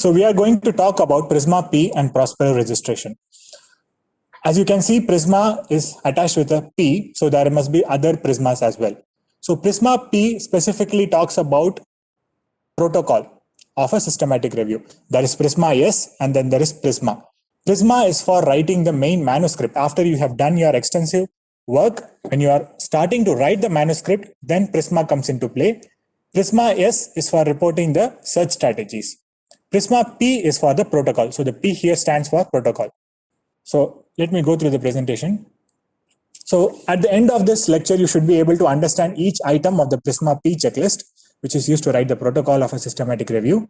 So we are going to talk about Prisma P and Prospero registration. As you can see, Prisma is attached with a P, so there must be other Prismas as well. So Prisma P specifically talks about protocol of a systematic review. There is Prisma S and then there is Prisma. Prisma is for writing the main manuscript. After you have done your extensive work, when you are starting to write the manuscript, then Prisma comes into play. Prisma S is for reporting the search strategies. Prisma P is for the protocol. So the P here stands for protocol. So let me go through the presentation. So at the end of this lecture, you should be able to understand each item of the Prisma P checklist, which is used to write the protocol of a systematic review,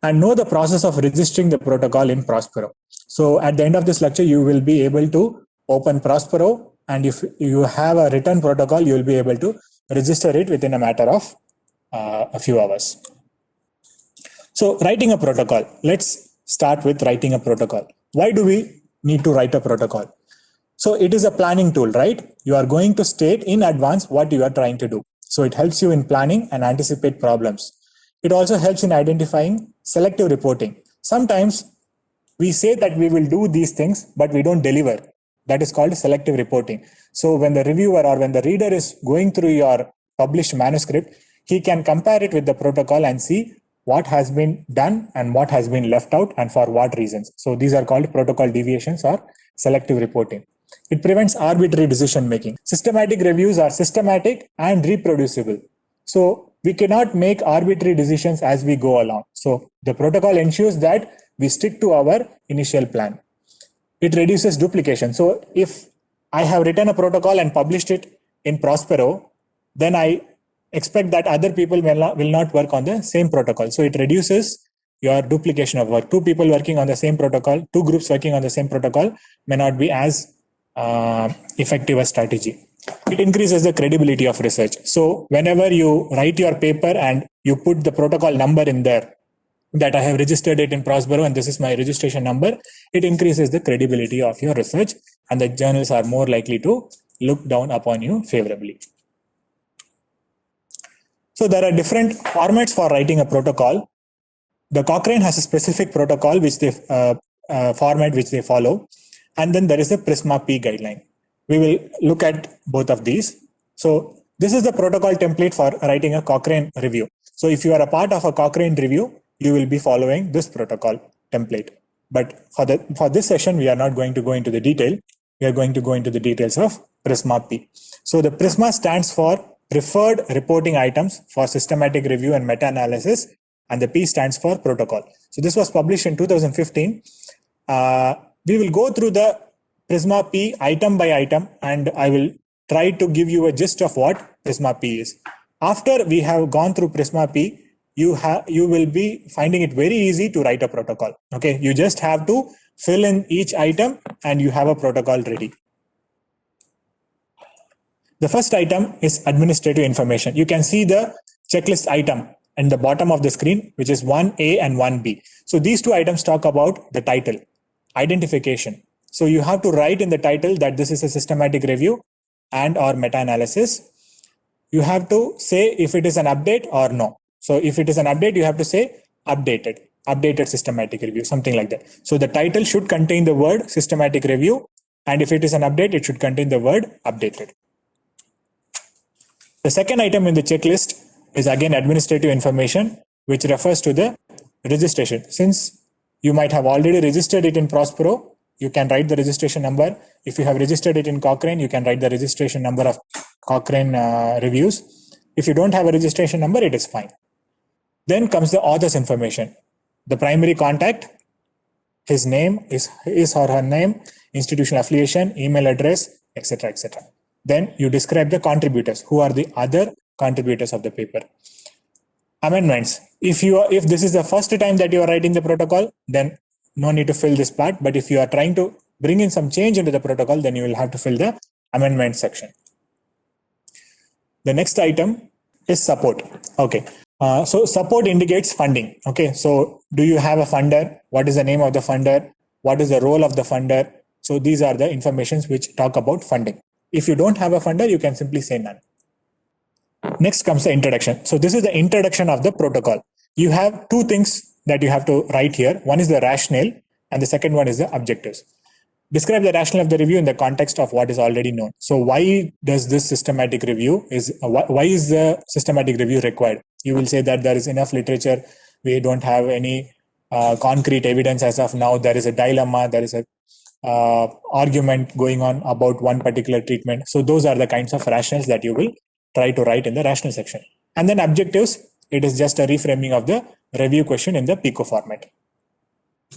and know the process of registering the protocol in Prospero. So at the end of this lecture, you will be able to open Prospero, and if you have a written protocol, you will be able to register it within a matter of a few hours. So writing a protocol. Let's start with writing a protocol. Why do we need to write a protocol? So it is a planning tool, right? You are going to state in advance what you are trying to do. So it helps you in planning and anticipate problems. It also helps in identifying selective reporting. Sometimes we say that we will do these things, but we don't deliver. That is called selective reporting. So when the reviewer or when the reader is going through your published manuscript, he can compare it with the protocol and see what has been done and what has been left out and for what reasons. So these are called protocol deviations or selective reporting. It prevents arbitrary decision making. Systematic reviews are systematic and reproducible. So we cannot make arbitrary decisions as we go along. So the protocol ensures that we stick to our initial plan. It reduces duplication. So if I have written a protocol and published it in Prospero, then I expect that other people will not work on the same protocol. So it reduces your duplication of work. Two people working on the same protocol, two groups working on the same protocol may not be as effective a strategy. It increases the credibility of research. So whenever you write your paper and you put the protocol number in there, that I have registered it in Prospero and this is my registration number, it increases the credibility of your research and the journals are more likely to look down upon you favorably. So there are different formats for writing a protocol. The Cochrane has a specific protocol which they format which they follow, and then there is a Prisma P guideline. We will look at both of these. So this is the protocol template for writing a Cochrane review. So if you are a part of a Cochrane review, you will be following this protocol template. But for this session, we are not going to go into the detail. We are going to go into the details of Prisma P. So the Prisma stands for Preferred Reporting Items for Systematic Review and Meta-Analysis, and the P stands for Protocol. So this was published in 2015. We will go through the Prisma P item by item, and I will try to give you a gist of what Prisma P is. After we have gone through Prisma P, you will be finding it very easy to write a protocol. Okay, you just have to fill in each item and you have a protocol ready. The first item is administrative information. You can see the checklist item in the bottom of the screen, which is 1A and 1B. So these two items talk about the title, identification. So you have to write in the title that this is a systematic review and or meta-analysis. You have to say if it is an update or no. So if it is an update, you have to say updated systematic review, something like that. So the title should contain the word systematic review, and if it is an update, it should contain the word updated. The second item in the checklist is again administrative information, which refers to the registration. Since you might have already registered it in Prospero, you can write the registration number. If you have registered it in Cochrane, you can write the registration number of Cochrane reviews. If you don't have a registration number, it is fine. Then comes the author's information. The primary contact, his name, his or her name, institutional affiliation, email address, etc., etc. Then you describe the contributors, who are the other contributors of the paper. Amendments. If this is the first time that you are writing the protocol, then no need to fill this part. But if you are trying to bring in some change into the protocol, then you will have to fill the amendment section. The next item is support. Okay. So support indicates funding. Okay. So do you have a funder? What is the name of the funder? What is the role of the funder? So these are the informations which talk about funding. If you don't have a funder, you can simply say none. Next comes the introduction. So this is the introduction of the protocol. You have two things that you have to write here. One is the rationale, and the second one is the objectives. Describe the rationale of the review in the context of what is already known. So why does this systematic review why is the systematic review required? You will say that there is enough literature. We don't have any concrete evidence as of now. There is a dilemma. There is a argument going on about one particular treatment. So those are the kinds of rationales that you will try to write in the rational section. And then objectives, it is just a reframing of the review question in the PICO format.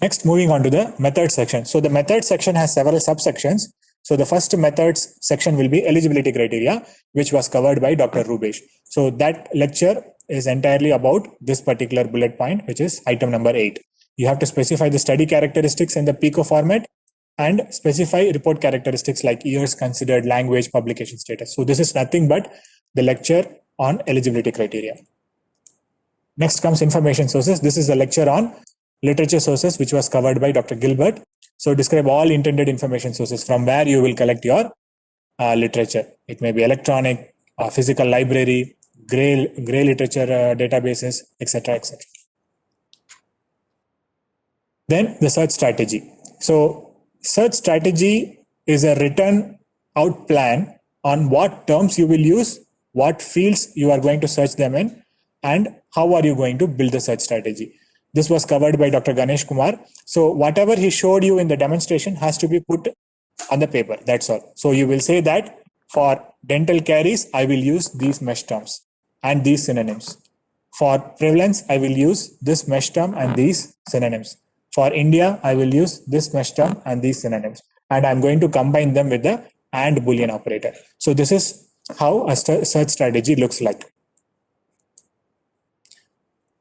Next, moving on to the methods section. So the methods section has several subsections. So the first methods section will be eligibility criteria, which was covered by Dr. Rubesh. So that lecture is entirely about this particular bullet point, which is item number 8. You have to specify the study characteristics in the PICO format and specify report characteristics like years considered, language, publication status. So this is nothing but the lecture on eligibility criteria. Next comes information sources. This is a lecture on literature sources, which was covered by Dr. Gilbert. So describe all intended information sources from where you will collect your literature. It may be electronic, physical library, gray literature databases, etc., etc. Then the search strategy. So search strategy is a written out plan on what terms you will use, what fields you are going to search them in, and how are you going to build the search strategy. This was covered by Dr. Ganesh Kumar. So whatever he showed you in the demonstration has to be put on the paper. That's all. So you will say that for dental caries, I will use these mesh terms and these synonyms. For prevalence, I will use this mesh term and these synonyms. For India, I will use this mesh term and these synonyms. And I'm going to combine them with the AND Boolean operator. So this is how a search strategy looks like.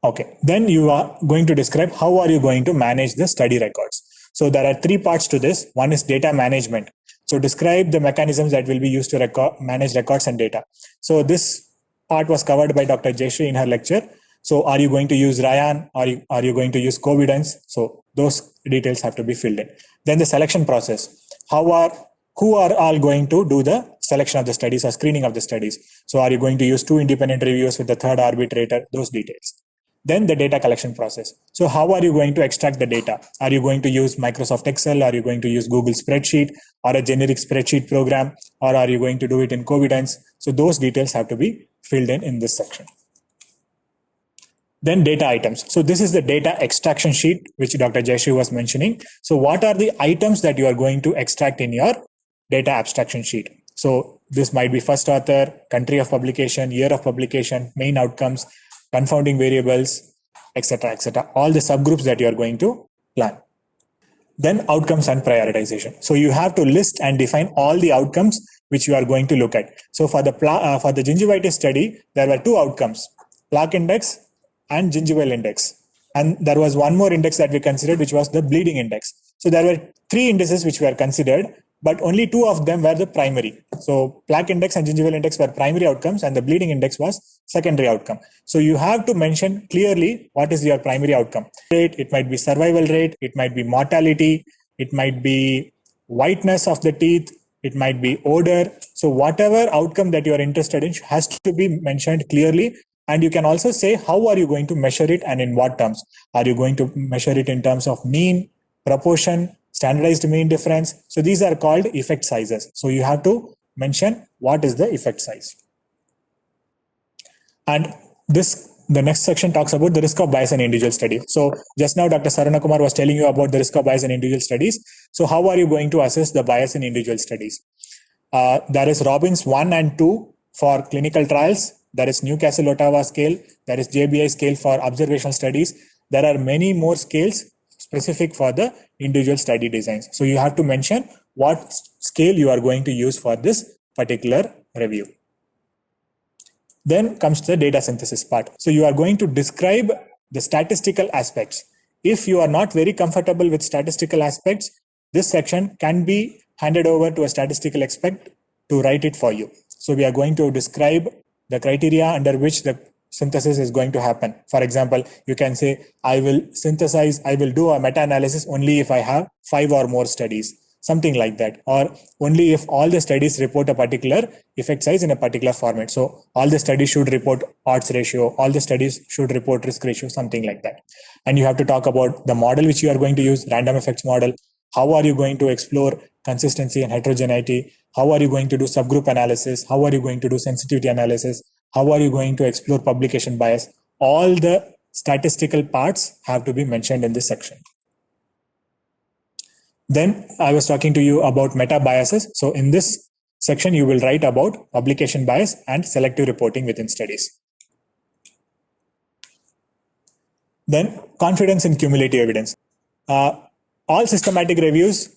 Okay, then you are going to describe how are you going to manage the study records. So there are 3 parts to this. One is data management. So describe the mechanisms that will be used to manage records and data. So this part was covered by Dr. Jayshree in her lecture. So are you going to use Ryan or are you going to use Covidence? So those details have to be filled in. Then the selection process. Who are all going to do the selection of the studies or screening of the studies? So are you going to use 2 independent reviewers with the 3rd arbitrator? Those details. Then the data collection process. So how are you going to extract the data? Are you going to use Microsoft Excel? Are you going to use Google Spreadsheet or a generic spreadsheet program? Or are you going to do it in Covidence? So those details have to be filled in this section. Then data items. So this is the data extraction sheet, which Dr. Jayshree was mentioning. So what are the items that you are going to extract in your data abstraction sheet? So this might be first author, country of publication, year of publication, main outcomes, confounding variables, etc., etc. All the subgroups that you are going to plan. Then outcomes and prioritization. So you have to list and define all the outcomes which you are going to look at. So for the gingivitis study, there were 2 outcomes, plaque index and gingival index. And there was one more index that we considered, which was the bleeding index. So there were 3 indices which were considered, but only 2 of them were the primary. So plaque index and gingival index were primary outcomes and the bleeding index was secondary outcome. So you have to mention clearly what is your primary outcome. It might be survival rate, it might be mortality, it might be whiteness of the teeth, it might be odor. So whatever outcome that you are interested in has to be mentioned clearly. And you can also say how are you going to measure it and in what terms. Are you going to measure it in terms of mean, proportion, standardized mean difference? So these are called effect sizes. So you have to mention what is the effect size. And the next section talks about the risk of bias in individual study. So just now Dr. Sarana Kumar was telling you about the risk of bias in individual studies. So how are you going to assess the bias in individual studies? There is Robbins 1 and 2 for clinical trials. There is Newcastle-Ottawa scale. There is JBI scale for observational studies. There are many more scales specific for the individual study designs. So you have to mention what scale you are going to use for this particular review. Then comes the data synthesis part. So you are going to describe the statistical aspects. If you are not very comfortable with statistical aspects, this section can be handed over to a statistical expert to write it for you. So we are going to describe the criteria under which the synthesis is going to happen. For example, you can say, I will do a meta-analysis only if I have 5 or more studies. something like that, or only if all the studies report a particular effect size in a particular format. So all the studies should report odds ratio, all the studies should report risk ratio, something like that. And you have to talk about the model which you are going to use, random effects model. How are you going to explore consistency and heterogeneity? How are you going to do subgroup analysis? How are you going to do sensitivity analysis? How are you going to explore publication bias? All the statistical parts have to be mentioned in this section. Then I was talking to you about meta biases. So in this section, you will write about publication bias and selective reporting within studies. Then confidence in cumulative evidence. All systematic reviews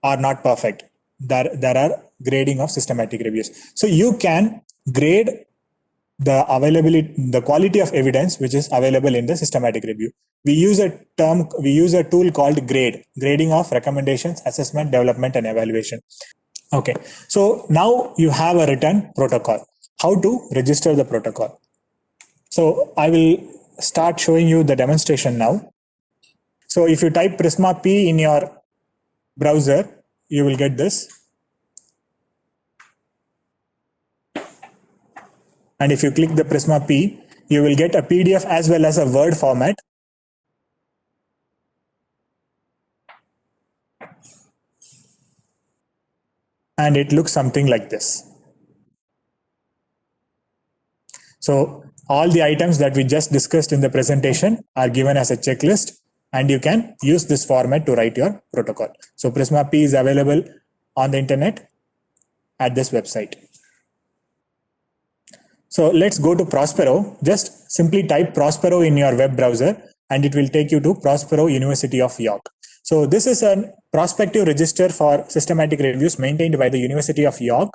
are not perfect. There are grading of systematic reviews. So you can grade the availability, the quality of evidence which is available in the systematic review. We use a tool called grading of recommendations, assessment, development, and evaluation. Okay, so now you have a written protocol. How to register the protocol? So I will start showing you the demonstration now. So if you type Prisma P in your browser, you will get this. And if you click the Prisma P, you will get a PDF as well as a Word format. And it looks something like this. So all the items that we just discussed in the presentation are given as a checklist, and you can use this format to write your protocol. So Prisma P is available on the internet at this website. So let's go to Prospero. Just simply type Prospero in your web browser and it will take you to Prospero University of York. So this is a prospective register for systematic reviews maintained by the University of York.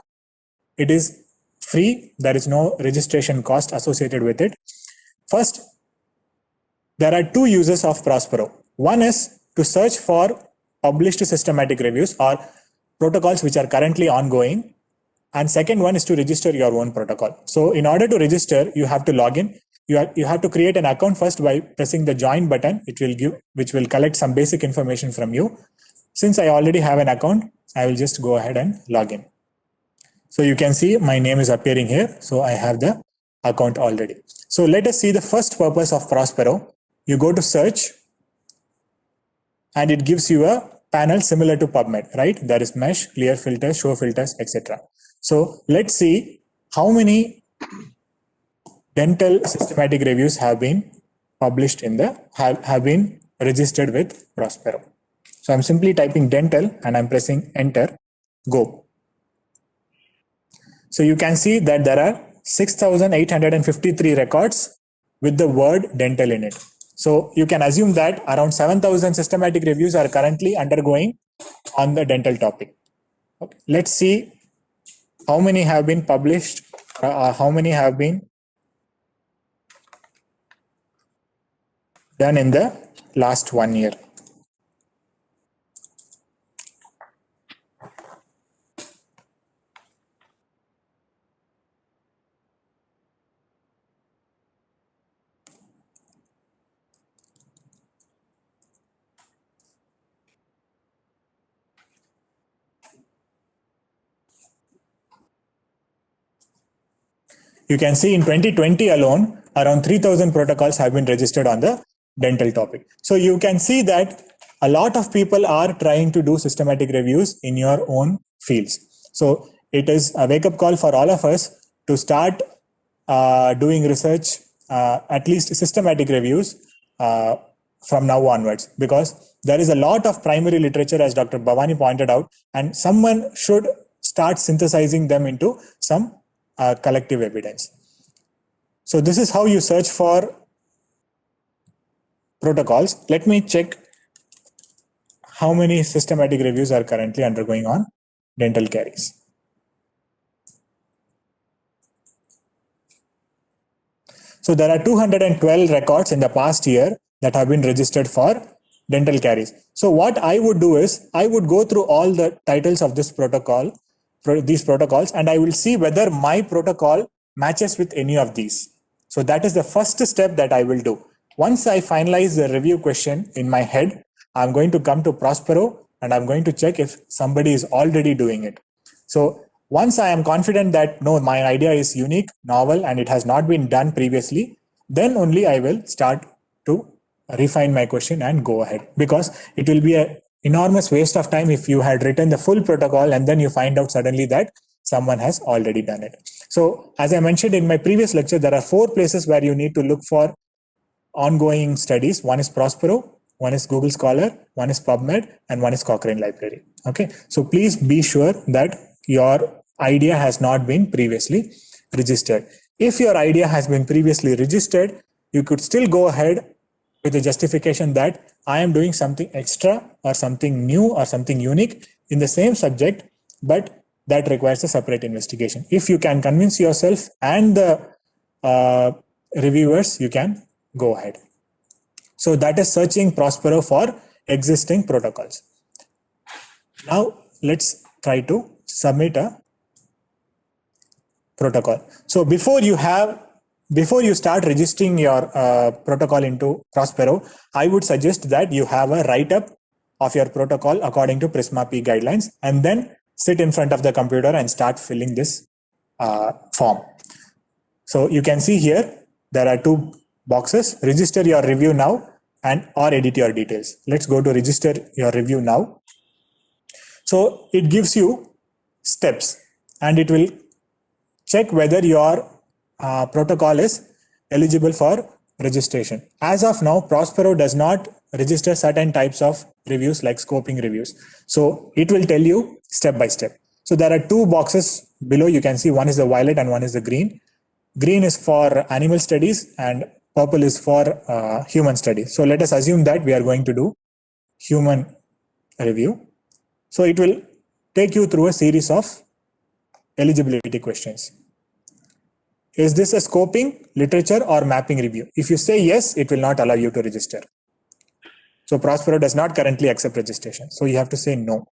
It is free. There is no registration cost associated with it. First, there are two uses of Prospero. One is to search for published systematic reviews or protocols which are currently ongoing. And second one is to register your own protocol. So in order to register, you have to log in. You have to create an account first by pressing the join button. Which will collect some basic information from you. Since I already have an account, I will just go ahead and log in. So you can see my name is appearing here. So I have the account already. So let us see the first purpose of Prospero. You go to search and it gives you a panel similar to PubMed, right? There is mesh, clear filters, show filters, etc. So let's see how many dental systematic reviews have been published have been registered with Prospero. So I'm simply typing dental and I'm pressing enter, go. So you can see that there are 6,853 records with the word dental in it. So you can assume that around 7,000 systematic reviews are currently undergoing on the dental topic. Okay. Let's see how many have been published, how many have been done in the last 1 year. You can see in 2020 alone, around 3,000 protocols have been registered on the dental topic. So you can see that a lot of people are trying to do systematic reviews in your own fields. So it is a wake-up call for all of us to start doing research, at least systematic reviews from now onwards, because there is a lot of primary literature, as Dr. Bhavani pointed out, and someone should start synthesizing them into some collective evidence. So this is how you search for protocols. Let me check how many systematic reviews are currently undergoing on dental caries. So there are 212 records in the past year that have been registered for dental caries. So what I would do is I would go through all the titles of these protocols, and I will see whether my protocol matches with any of these. So that is the first step that I will do. Once I finalize the review question in my head, I'm going to come to Prospero and I'm going to check if somebody is already doing it. So once I am confident that no, my idea is unique, novel, and it has not been done previously, then only I will start to refine my question and go ahead, because it will be an enormous waste of time if you had written the full protocol and then you find out suddenly that someone has already done it. So as I mentioned in my previous lecture, there are 4 places where you need to look for ongoing studies. One is Prospero, one is Google Scholar, one is PubMed, and one is Cochrane Library. Okay, so please be sure that your idea has not been previously registered. If your idea has been previously registered, you could still go ahead with the justification that I am doing something extra or something new or something unique in the same subject, but that requires a separate investigation. If you can convince yourself and the reviewers, you can go ahead. So that is searching Prospero for existing protocols. Now let's try to submit a protocol. So before you start registering your protocol into Prospero, I would suggest that you have a write-up of your protocol according to Prisma P guidelines, and then sit in front of the computer and start filling this form. So you can see here there are 2 boxes: register your review now and or edit your details. Let's go to register your review now. So it gives you steps and it will check whether your protocol is eligible for registration. As of now, Prospero does not register certain types of reviews like scoping reviews. So it will tell you step by step. So there are 2 boxes below. You can see one is the violet and one is the green. Green is for animal studies and purple is for human studies. So let us assume that we are going to do human review. So it will take you through a series of eligibility questions. Is this a scoping, literature, or mapping review? If you say yes, it will not allow you to register. So Prospero does not currently accept registration. So you have to say no.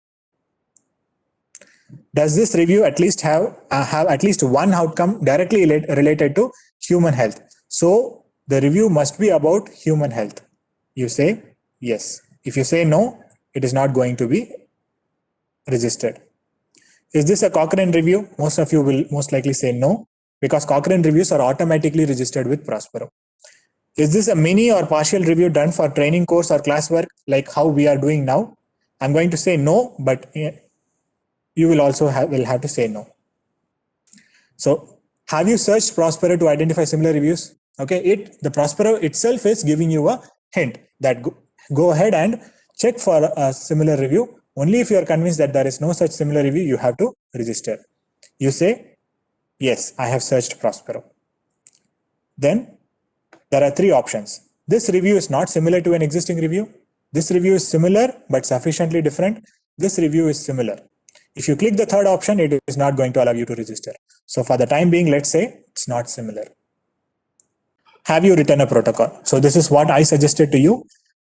Does this review at least have at least one outcome directly related to human health? So the review must be about human health. You say yes. If you say no, it is not going to be registered. Is this a Cochrane review? Most of you will most likely say no, because Cochrane reviews are automatically registered with Prospero. Is this a mini or partial review done for training course or classwork like how we are doing now? I'm going to say no, but you will also have to say no. So have you searched Prospero to identify similar reviews? Okay, the Prospero itself is giving you a hint that go ahead and check for a similar review. Only if you are convinced that there is no such similar review, you have to register. You say, yes, I have searched Prospero. Then there are 3 options. This review is not similar to an existing review. This review is similar but sufficiently different. This review is similar. If you click the 3rd option, it is not going to allow you to register. So for the time being, let's say it's not similar. Have you written a protocol? So this is what I suggested to you.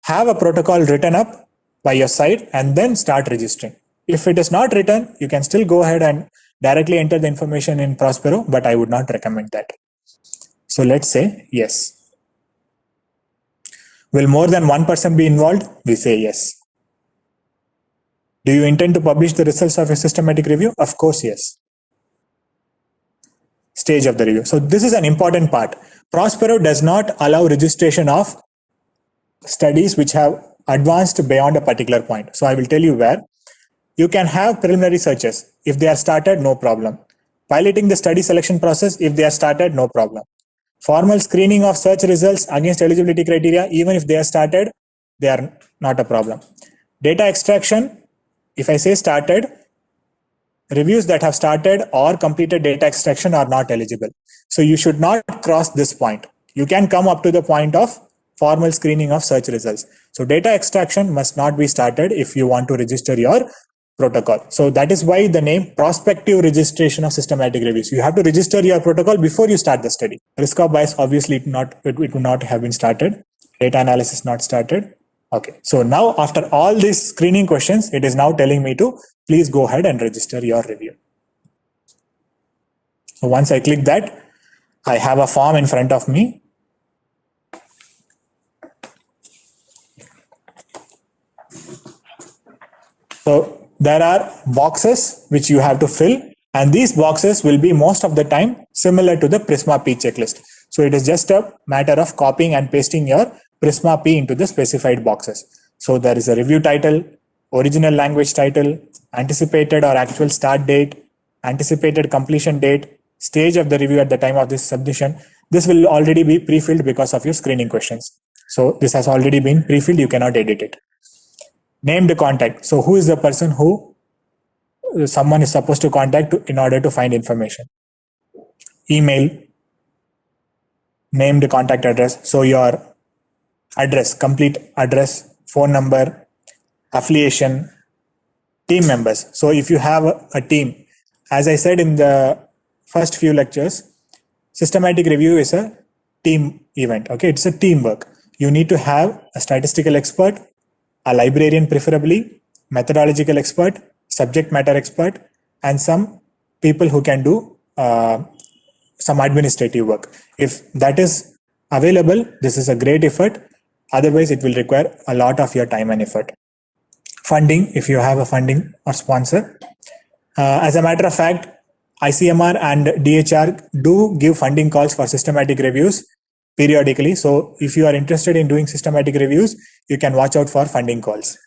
Have a protocol written up by your side and then start registering. If it is not written, you can still go ahead and directly enter the information in Prospero, but I would not recommend that. So let's say yes. Will more than one person be involved? We say yes. Do you intend to publish the results of a systematic review? Of course, yes. Stage of the review. So this is an important part. Prospero does not allow registration of studies which have advanced beyond a particular point. So I will tell you where. You can have preliminary searches. If they are started, no problem. Piloting the study selection process, if they are started, no problem. Formal screening of search results against eligibility criteria, even if they are started, they are not a problem. Data extraction, if I say started, reviews that have started or completed data extraction are not eligible. So you should not cross this point. You can come up to the point of formal screening of search results. So data extraction must not be started if you want to register your protocol. So that is why the name prospective registration of systematic reviews. You have to register your protocol before you start the study. Risk of bias, obviously it would not have been started. Data analysis not started. Okay, so now after all these screening questions, it is now telling me to please go ahead and register your review. So once I click that, I have a form in front of me. So there are boxes which you have to fill, and these boxes will be most of the time similar to the Prisma P checklist. So it is just a matter of copying and pasting your Prisma P into the specified boxes. So there is a review title, original language title, anticipated or actual start date, anticipated completion date, stage of the review at the time of this submission. This will already be pre-filled because of your screening questions. So this has already been pre-filled, you cannot edit it. Named contact. So who is the person who someone is supposed to contact in order to find information? Email, named contact address. So your address, complete address, phone number, affiliation, team members. So if you have a team, as I said in the first few lectures, systematic review is a team event. Okay, it's a teamwork. You need to have a statistical expert, a librarian preferably, methodological expert, subject matter expert, and some people who can do some administrative work. If that is available, this is a great effort. Otherwise, it will require a lot of your time and effort. Funding, if you have a funding or sponsor. As a matter of fact, ICMR and DHR do give funding calls for systematic reviews periodically. So if you are interested in doing systematic reviews, you can watch out for funding calls.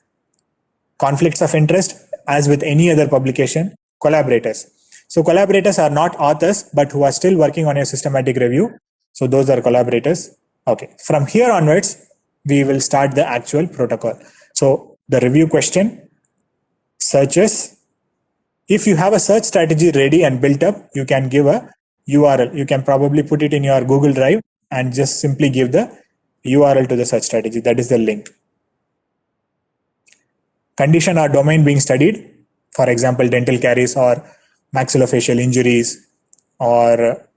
Conflicts of interest, as with any other publication. Collaborators. So collaborators are not authors, but who are still working on a systematic review. So those are collaborators. Okay. From here onwards, we will start the actual protocol. So the review question, searches. If you have a search strategy ready and built up, you can give a URL. You can probably put it in your Google Drive and just simply give the URL to the search strategy. That is the link. Condition or domain being studied. For example, dental caries or maxillofacial injuries or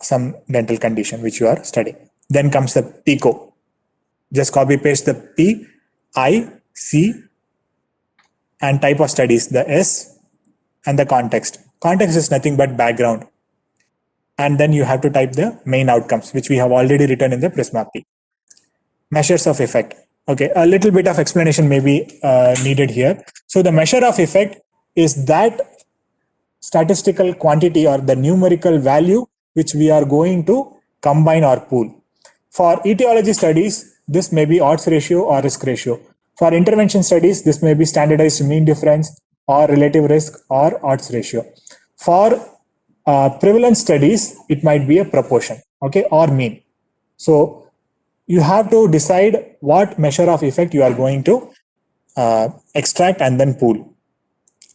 some dental condition which you are studying. Then comes the PICO. Just copy paste the P, I, C, and type of studies, the S, and the context. Context is nothing but background. And then you have to type the main outcomes, which we have already written in the Prisma P. Measures of effect. Okay, a little bit of explanation may be needed here. So the measure of effect is that statistical quantity or the numerical value which we are going to combine or pool. For etiology studies, this may be odds ratio or risk ratio. For intervention studies, this may be standardized mean difference or relative risk or odds ratio. For prevalence studies, it might be a proportion, okay, or mean. So you have to decide what measure of effect you are going to extract and then pool.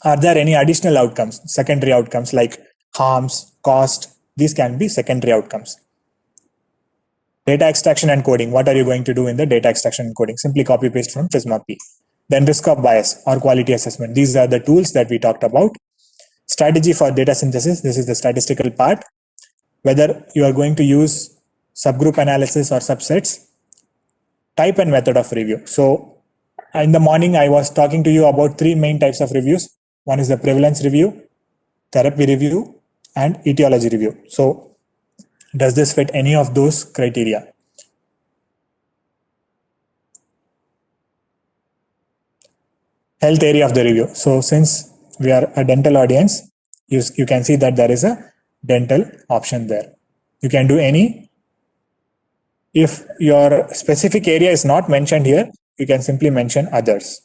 Are there any additional outcomes, secondary outcomes like harms, cost? These can be secondary outcomes. Data extraction and coding. What are you going to do in the data extraction and coding? Simply copy paste from Prisma P. Then risk of bias or quality assessment. These are the tools that we talked about. Strategy for data synthesis. This is the statistical part. Whether you are going to use subgroup analysis or subsets. Type and method of review. So in the morning, I was talking to you about three main types of reviews. One is the prevalence review, therapy review, and etiology review. So does this fit any of those criteria? Health area of the review. So since we are a dental audience, you can see that there is a dental option there. You can do any. If your specific area is not mentioned here, you can simply mention others.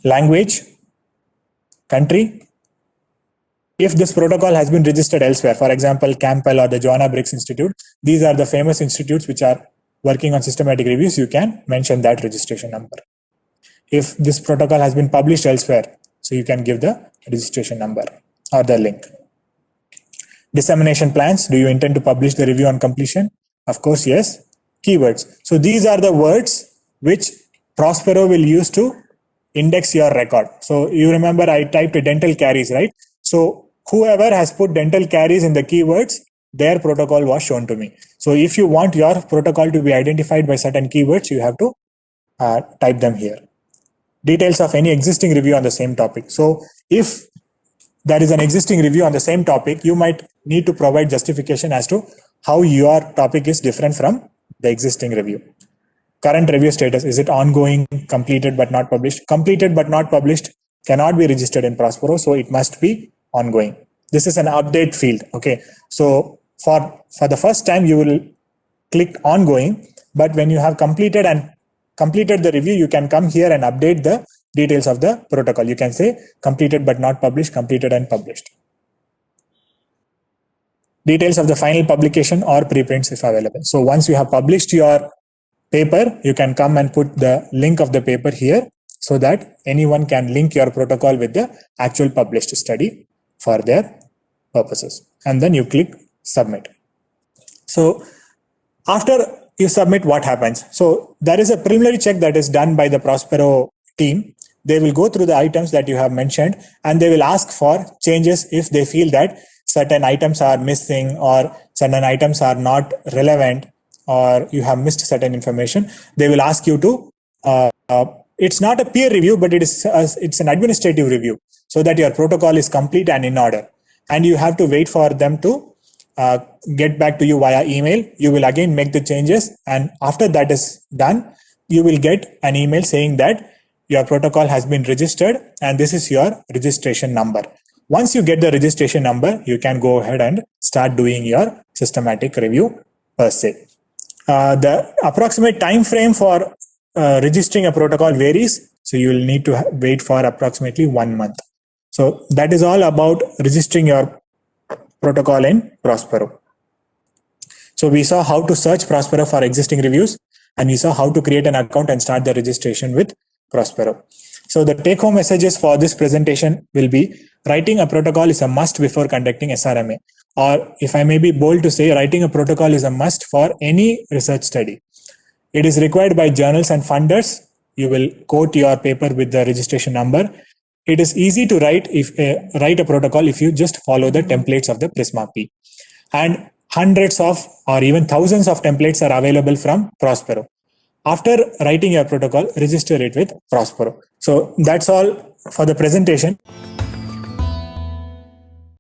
Language, country. If this protocol has been registered elsewhere, for example, Campbell or the Joanna Briggs Institute, these are the famous institutes which are working on systematic reviews, you can mention that registration number. If this protocol has been published elsewhere, so you can give the registration number or the link. Dissemination plans. Do you intend to publish the review on completion? Of course, yes. Keywords. So these are the words which Prospero will use to index your record. So you remember I typed dental caries, right? So whoever has put dental caries in the keywords, their protocol was shown to me. So if you want your protocol to be identified by certain keywords, you have to type them here. Details of any existing review on the same topic. So if there is an existing review on the same topic, you might need to provide justification as to how your topic is different from the existing review. current review status. Is it ongoing, completed but not published? Completed but not published cannot be registered in Prospero, so it must be ongoing. This is an update field. Okay, so for the first time you will click ongoing, but when you have completed the review, you can come here and update the details of the protocol. You can say completed but not published, completed and published. Details of the final publication or preprints if available. So once you have published your paper, you can come and put the link of the paper here so that anyone can link your protocol with the actual published study for their purposes. And then you click submit. So after you submit, what happens? So there is a preliminary check that is done by the Prospero team. They will go through the items that you have mentioned and they will ask for changes if they feel that certain items are missing or certain items are not relevant or you have missed certain information. They will ask you to, it's not a peer review, but it's an administrative review so that your protocol is complete and in order. And you have to wait for them to get back to you via email. You will again make the changes, and after that is done, you will get an email saying that your protocol has been registered and this is your registration number. Once you get the registration number, you can go ahead and start doing your systematic review per se. The approximate time frame for registering a protocol varies, so you will need to wait for approximately 1 month. So that is all about registering your protocol in Prospero. So we saw how to search Prospero for existing reviews, and we saw how to create an account and start the registration with Prospero. So the take-home messages for this presentation will be: writing a protocol is a must before conducting SRMA. Or if I may be bold to say, writing a protocol is a must for any research study. It is required by journals and funders. You will quote your paper with the registration number. It is easy to write a protocol if you just follow the templates of the Prisma P. And hundreds of or even thousands of templates are available from Prospero. After writing your protocol, register it with Prospero. So that's all for the presentation.